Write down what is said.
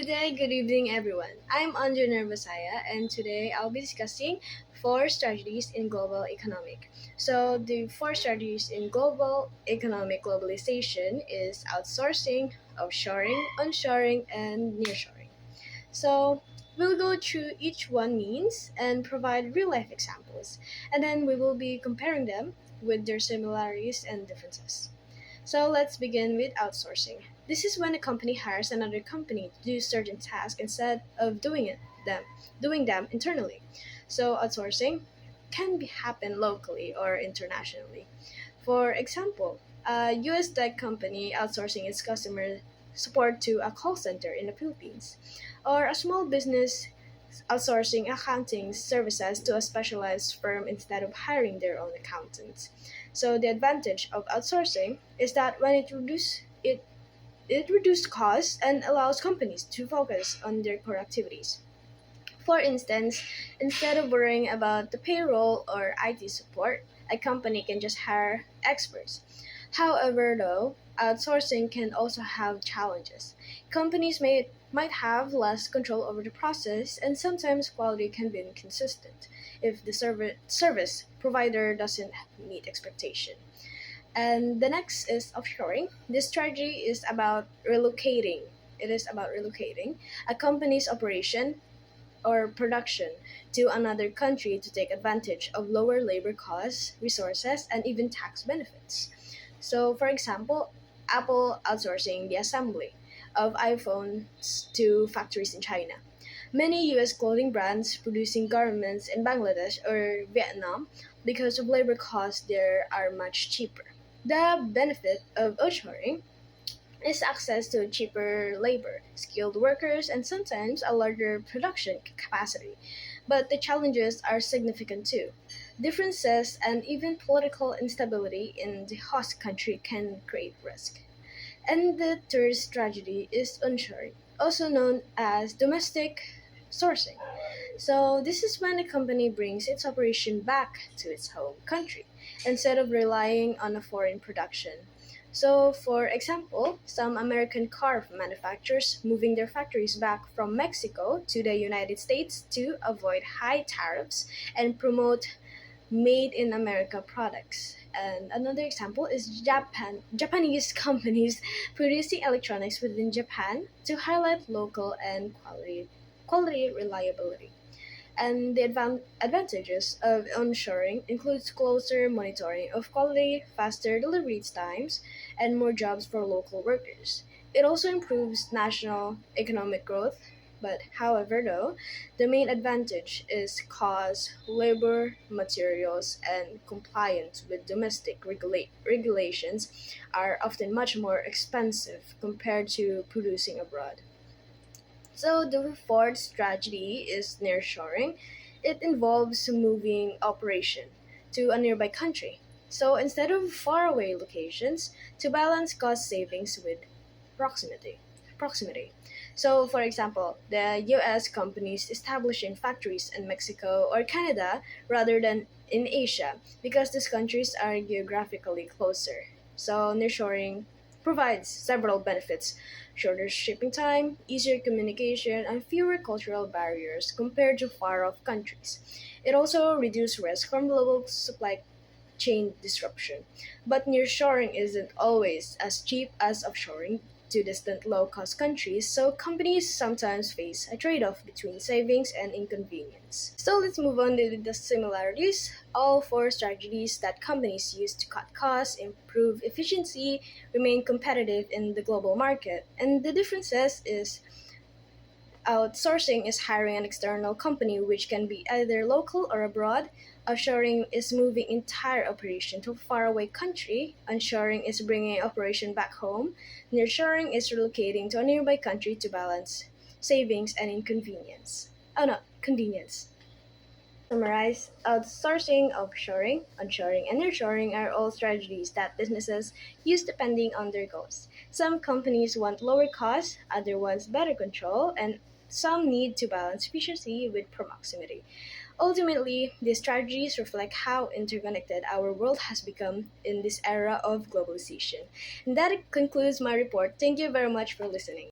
Good day, good evening, everyone. I'm Anja Nervasaya, and today I'll be discussing four strategies in global economic. So, the four strategies in global economic globalization is outsourcing, offshoring, onshoring, and nearshoring. So, we'll go through each one means and provide real life examples, and then we will be comparing them with their similarities and differences. So let's begin with outsourcing. This is when a company hires another company to do certain tasks instead of doing them internally. So outsourcing can happen locally or internationally. For example, a US tech company outsourcing its customer support to a call center in the Philippines, or a small business outsourcing accounting services to a specialized firm instead of hiring their own accountants. So the advantage of outsourcing is that when it reduces costs and allows companies to focus on their core activities. For instance, instead of worrying about the payroll or IT support, a company can just hire experts. However, though, outsourcing can also have challenges. Companies might have less control over the process, and sometimes quality can be inconsistent if the service provider doesn't meet expectation. And the next is offshoring. This strategy is about relocating. It is about relocating a company's operation or production to another country to take advantage of lower labor costs, resources, and even tax benefits. So, for example, Apple outsourcing the assembly of iPhones to factories in China. Many US clothing brands producing garments in Bangladesh or Vietnam because of labor costs there are much cheaper. The benefit of offshoring is access to cheaper labor, skilled workers, and sometimes a larger production capacity. But the challenges are significant too. Differences and even political instability in the host country can create risk. And the third strategy is onshoring, also known as domestic sourcing. So, this is when a company brings its operation back to its home country instead of relying on a foreign production. So, for example, some American car manufacturers moving their factories back from Mexico to the United States to avoid high tariffs and promote made in America products. And another example is Japanese companies producing electronics within Japan to highlight local and quality reliability. And the advantages of onshoring includes closer monitoring of quality, faster delivery times, and more jobs for local workers. It also improves national economic growth, but however though, the main advantage is cost, labor, materials, and compliance with domestic regulations are often much more expensive compared to producing abroad. So the fourth strategy is nearshoring. It involves moving operation to a nearby country. So instead of faraway locations, to balance cost savings with proximity. Proximity. So, for example, the U.S. companies establishing factories in Mexico or Canada rather than in Asia because these countries are geographically closer. So, nearshoring provides several benefits: shorter shipping time, easier communication, and fewer cultural barriers compared to far off countries. It also reduces risk from global supply chain disruption. But nearshoring isn't always as cheap as offshoring to distant low cost countries, so companies sometimes face a trade off between savings and inconvenience. So let's move on to the similarities. All four strategies that companies use to cut costs, improve efficiency, remain competitive in the global market. And the differences is outsourcing is hiring an external company, which can be either local or abroad. Offshoring is moving entire operation to a faraway country. Onshoring is bringing operation back home. Nearshoring is relocating to a nearby country to balance savings and inconvenience. Oh no, convenience. Summarize, outsourcing, offshoring, onshoring, and nearshoring are all strategies that businesses use depending on their goals. Some companies want lower costs, other ones better control, and some need to balance efficiency with proximity. Ultimately, these strategies reflect how interconnected our world has become in this era of globalization. And that concludes my report. Thank you very much for listening.